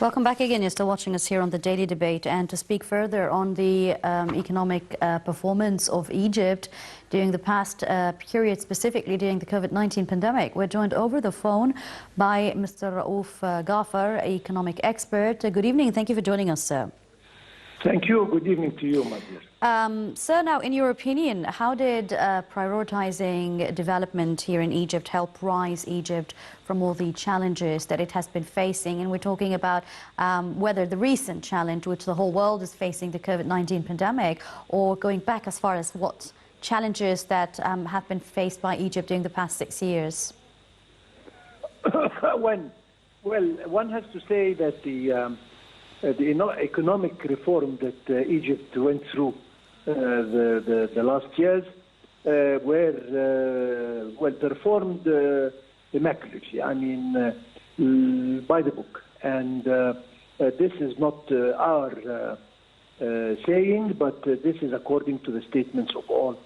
Welcome back again. You're still watching us here on the Daily Debate. And to speak further on the economic performance of Egypt during the past period, specifically during the COVID-19 pandemic, we're joined over the phone by Mr. Raouf Gaafar, economic expert. Good evening. Thank you for joining us, sir. Thank you. Good evening to you, my dear. Sir, now, in your opinion, how did prioritizing development here in Egypt help rise Egypt from all the challenges that it has been facing? And we're talking about whether the recent challenge, which the whole world is facing, the COVID-19 pandemic, or going back as far as what challenges that have been faced by Egypt during the past 6 years? Well, one has to say that the economic reform that Egypt went through the last years were well performed immaculately. I mean, by the book. And this is not our saying, but this is according to the statements of all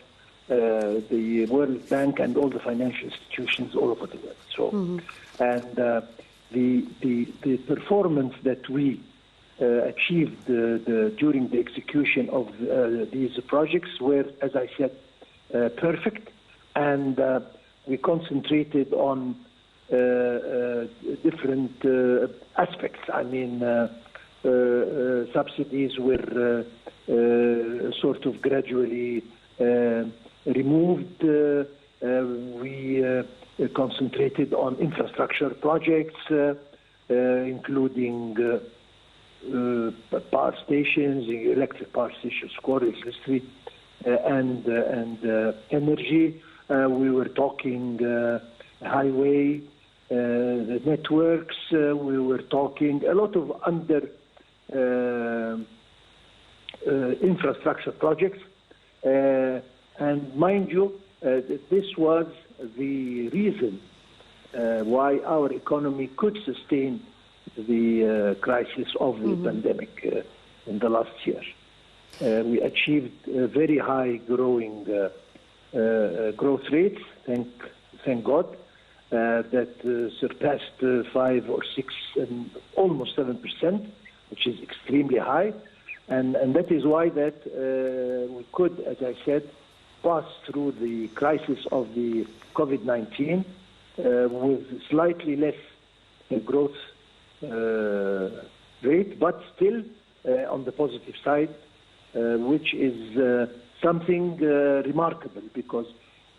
the World Bank and all the financial institutions all over the world. So, and the performance that we achieved during the execution of these projects were, as I said, perfect, and we concentrated on different aspects. I mean, subsidies were sort of gradually removed. We concentrated on infrastructure projects, including power stations, electric power stations, core electricity, and energy. We were talking highway networks. We were talking a lot of infrastructure projects. And mind you, this was the reason why our economy could sustain the crisis of the pandemic in the last year. We achieved very high growth rates, thank God, that surpassed 5 or 6 and almost 7%, which is extremely high. And that is why that we could, as I said, pass through the crisis of the COVID-19 with slightly less growth rate, but still on the positive side, which is something remarkable, because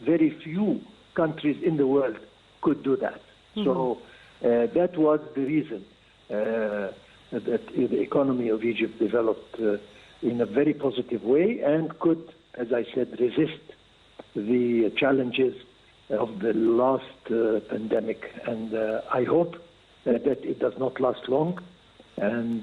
very few countries in the world could do that. So that was the reason that the economy of Egypt developed in a very positive way and could, as I said, resist the challenges of the last pandemic. And I hope that it does not last long, and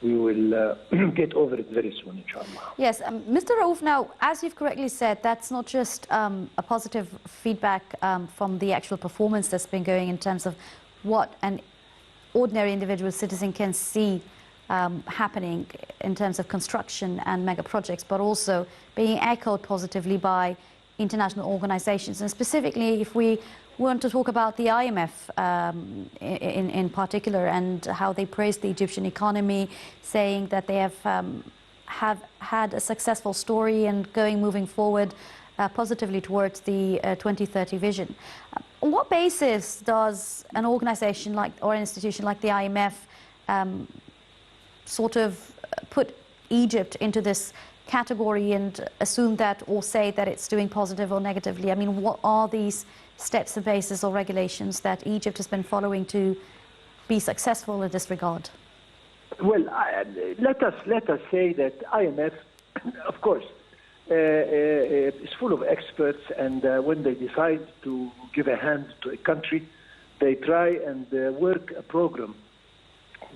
we will get over it very soon, inshallah. Yes, Mr. Raouf, now, as you've correctly said, that's not just a positive feedback from the actual performance that's been going in terms of what an ordinary individual citizen can see happening in terms of construction and mega projects, but also being echoed positively by international organizations. And specifically, if we want to talk about the IMF in particular, and how they praised the Egyptian economy, saying that they have had a successful story and moving forward positively towards the 2030 vision. On what basis does an organization like, or an institution like the IMF sort of put Egypt into this category and assume that, or say that it's doing positive or negatively? I mean, what are these steps and bases or regulations that Egypt has been following to be successful in this regard? Well, let us say that IMF, of course, is full of experts, and when they decide to give a hand to a country, they try and work a program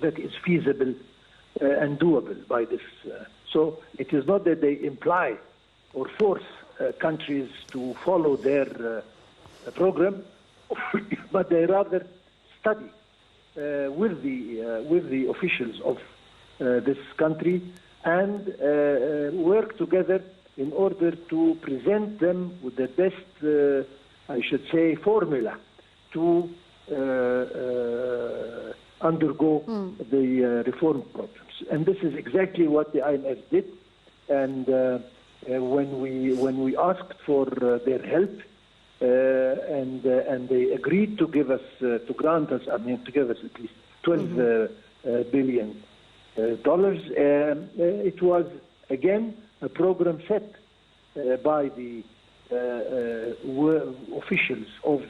that is feasible and doable by this. So it is not that they imply or force countries to follow their program, but they rather study with the officials of this country and work together in order to present them with the best, I should say, formula to undergo the reform programs. And this is exactly what the IMF did. And when we asked for their help, and they agreed to give us, to grant us, to give us at least $12 billion. It was again a program set by the officials of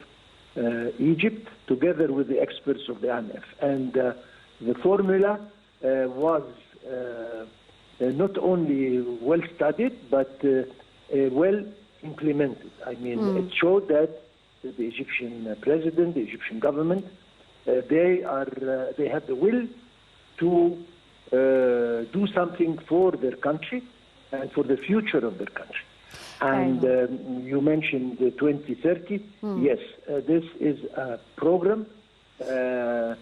Egypt together with the experts of the IMF, and the formula was not only well studied but well implemented. I mean, it showed that the Egyptian president, the Egyptian government, they have the will to do something for their country and for the future of their country. And you mentioned 2030. Yes, this is a program, a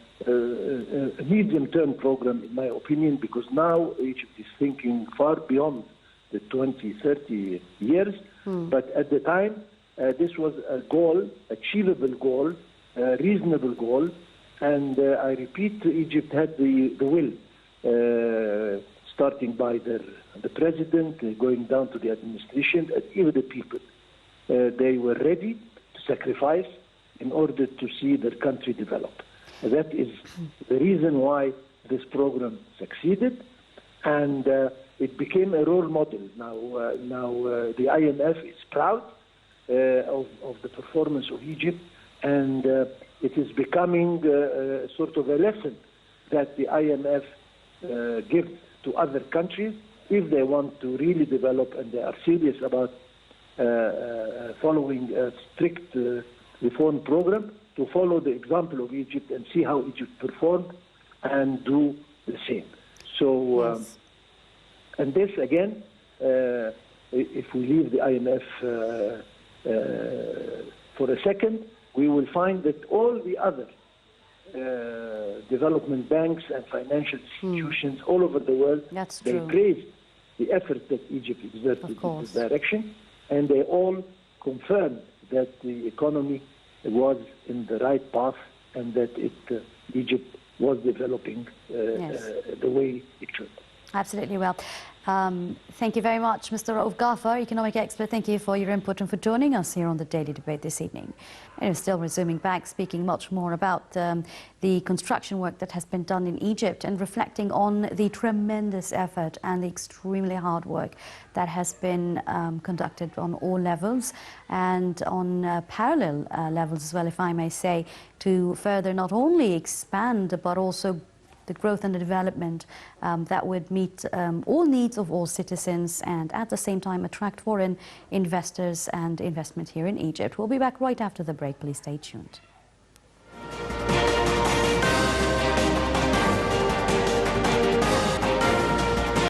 medium-term program, in my opinion, because now Egypt is thinking far beyond the 2030 years. But at the time, this was a goal, achievable goal, reasonable goal, and I repeat, Egypt had the will, starting by the president, going down to the administration, and even the people. They were ready to sacrifice in order to see their country develop. That is the reason why this program succeeded, and it became a role model. Now the IMF is proud of the performance of Egypt, and it is becoming sort of a lesson that the IMF gives to other countries if they want to really develop and they are serious about following a strict reform program, to follow the example of Egypt and see how Egypt performed and do the same. So, Yes. and this again, if we leave the IMF for a second, we will find that all the other development banks and financial institutions all over the world, That's they true. praised the effort that Egypt exerted in this direction, and they all confirmed that the economy was in the right path and that Egypt was developing the way it should. Absolutely well. Thank you very much, Mr. Raouf Gaafar, economic expert. Thank you for your input and for joining us here on the Daily Debate this evening. And we're still resuming back, speaking much more about the construction work that has been done in Egypt and reflecting on the tremendous effort and the extremely hard work that has been conducted on all levels and on parallel levels as well, if I may say, to further not only expand but also the growth and the development that would meet all needs of all citizens and at the same time attract foreign investors and investment here in Egypt. We'll be back right after the break. Please stay tuned.